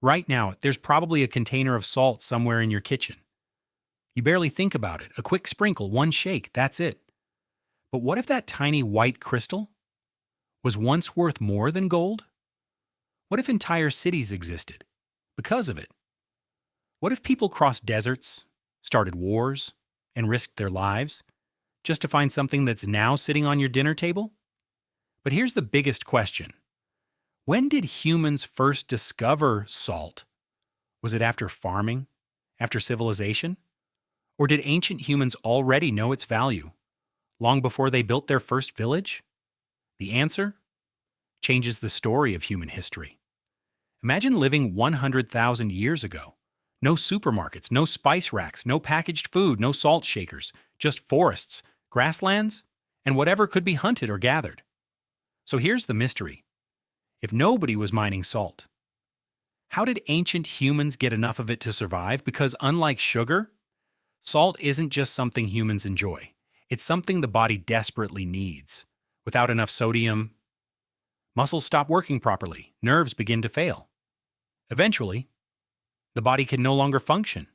Right now, there's probably a container of salt somewhere in your kitchen. You barely think about it. A quick sprinkle, one shake, that's it. But what if that tiny white crystal was once worth more than gold? What if entire cities existed because of it? What if people crossed deserts, started wars, and risked their lives just to find something that's now sitting on your dinner table? But here's the biggest question. When did humans first discover salt? Was it after farming? After civilization? Or did ancient humans already know its value, long before they built their first village? The answer changes the story of human history. Imagine living 100,000 years ago. No supermarkets, no spice racks, no packaged food, no salt shakers, just forests, grasslands, and whatever could be hunted or gathered. So here's the mystery. If nobody was mining salt, how did ancient humans get enough of it to survive? Because unlike sugar, salt isn't just something humans enjoy. It's something the body desperately needs. Without enough sodium, muscles stop working properly, nerves begin to fail. Eventually, the body can no longer function.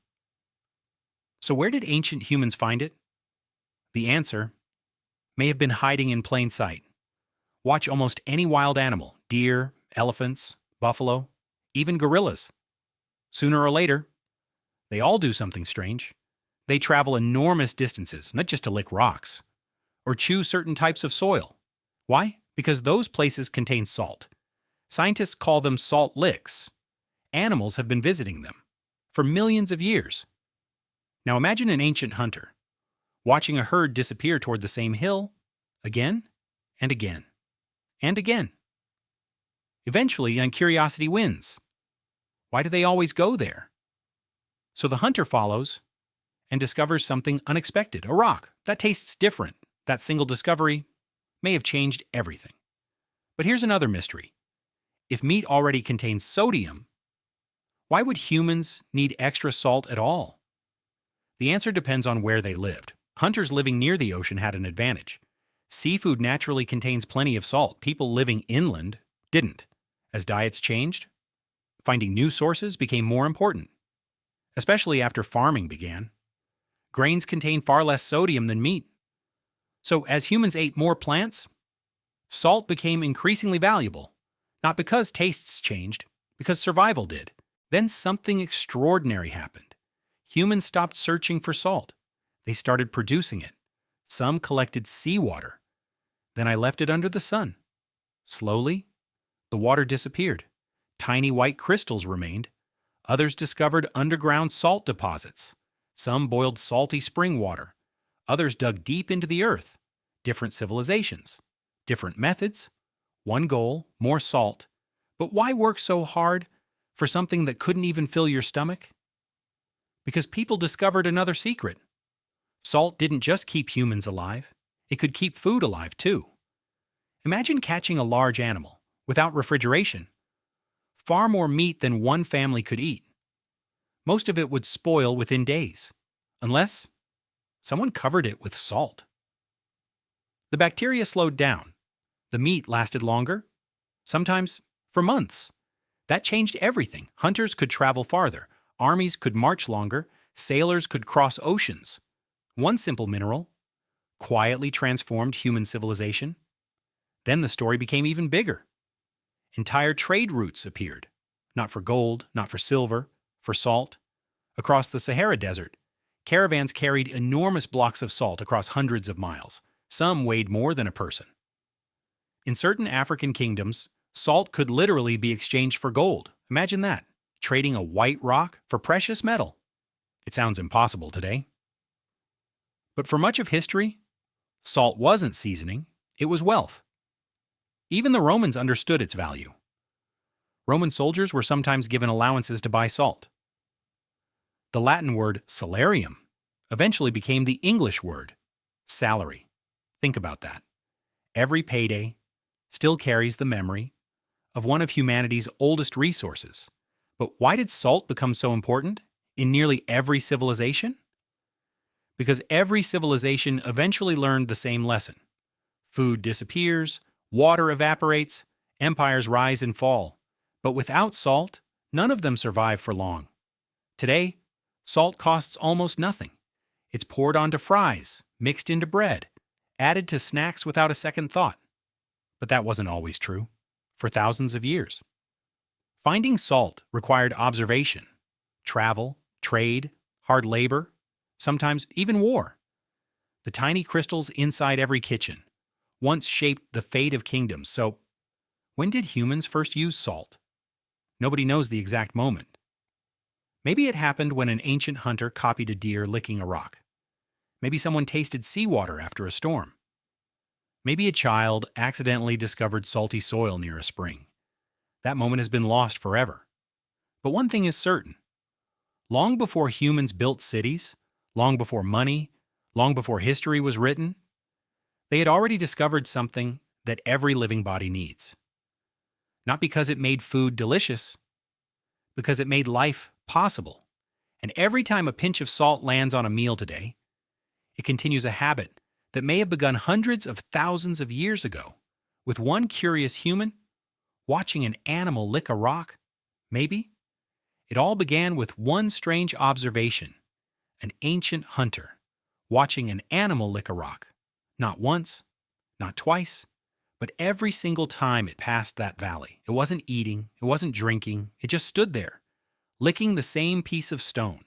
So where did ancient humans find it? The answer may have been hiding in plain sight. Watch almost any wild animal, deer, elephants, buffalo, even gorillas. Sooner or later, they all do something strange. They travel enormous distances, not just to lick rocks, or chew certain types of soil. Why? Because those places contain salt. Scientists call them salt licks. Animals have been visiting them for millions of years. Now imagine an ancient hunter watching a herd disappear toward the same hill again and again and again. Eventually, curiosity wins. Why do they always go there? So the hunter follows and discovers something unexpected, a rock that tastes different. That single discovery may have changed everything. But here's another mystery. If meat already contains sodium, why would humans need extra salt at all? The answer depends on where they lived. Hunters living near the ocean had an advantage. Seafood naturally contains plenty of salt. People living inland didn't. As diets changed, finding new sources became more important, especially after farming began. Grains contain far less sodium than meat. So as humans ate more plants, salt became increasingly valuable, not because tastes changed, because survival did. Then something extraordinary happened. Humans stopped searching for salt. They started producing it. Some collected seawater. Then I left it under the sun. Slowly, the water disappeared. Tiny white crystals remained. Others discovered underground salt deposits. Some boiled salty spring water. Others dug deep into the earth. Different civilizations. Different methods. One goal, more salt. But why work so hard for something that couldn't even fill your stomach? Because people discovered another secret. Salt didn't just keep humans alive. It could keep food alive too. Imagine catching a large animal without refrigeration. Far more meat than one family could eat. Most of it would spoil within days, unless someone covered it with salt. The bacteria slowed down. The meat lasted longer, sometimes for months. That changed everything. Hunters could travel farther. Armies could march longer. Sailors could cross oceans. One simple mineral quietly transformed human civilization. Then the story became even bigger. Entire trade routes appeared. Not for gold, not for silver, for salt. Across the Sahara Desert, caravans carried enormous blocks of salt across hundreds of miles. Some weighed more than a person. In certain African kingdoms, salt could literally be exchanged for gold. Imagine that, trading a white rock for precious metal. It sounds impossible today. But for much of history, salt wasn't seasoning, it was wealth. Even the Romans understood its value. Roman soldiers were sometimes given allowances to buy salt. The Latin word salarium eventually became the English word salary. Think about that. Every payday still carries the memory of one of humanity's oldest resources. But why did salt become so important in nearly every civilization? Because every civilization eventually learned the same lesson. Food disappears, water evaporates, empires rise and fall. But without salt, None of them survive for long. Today, salt costs almost nothing. It's poured onto fries, mixed into bread, added to snacks without a second thought. But that wasn't always true, for thousands of years. Finding salt required observation, travel, trade, hard labor, sometimes even war. The tiny crystals inside every kitchen once shaped the fate of kingdoms. So, when did humans first use salt? Nobody knows the exact moment. Maybe it happened when an ancient hunter copied a deer licking a rock. Maybe someone tasted seawater after a storm. Maybe a child accidentally discovered salty soil near a spring. That moment has been lost forever. But one thing is certain. Long before humans built cities, long before money, long before history was written, they had already discovered something that every living body needs. Not because it made food delicious, because it made life possible. And every time a pinch of salt lands on a meal today, it continues a habit that may have begun hundreds of thousands of years ago, with one curious human watching an animal lick a rock. Maybe it all began with one strange observation: an ancient hunter watching an animal lick a rock. Not once, not twice, but every single time it passed that valley. It wasn't eating, it wasn't drinking, it just stood there, licking the same piece of stone.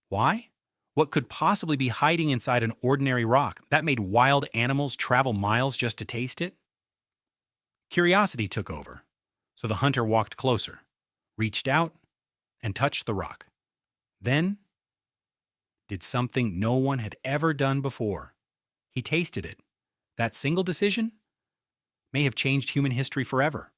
Why? What could possibly be hiding inside an ordinary rock that made wild animals travel miles just to taste it? Curiosity took over, so the hunter walked closer, reached out, and touched the rock. Then, did something no one had ever done before. He tasted it. That single decision may have changed human history forever.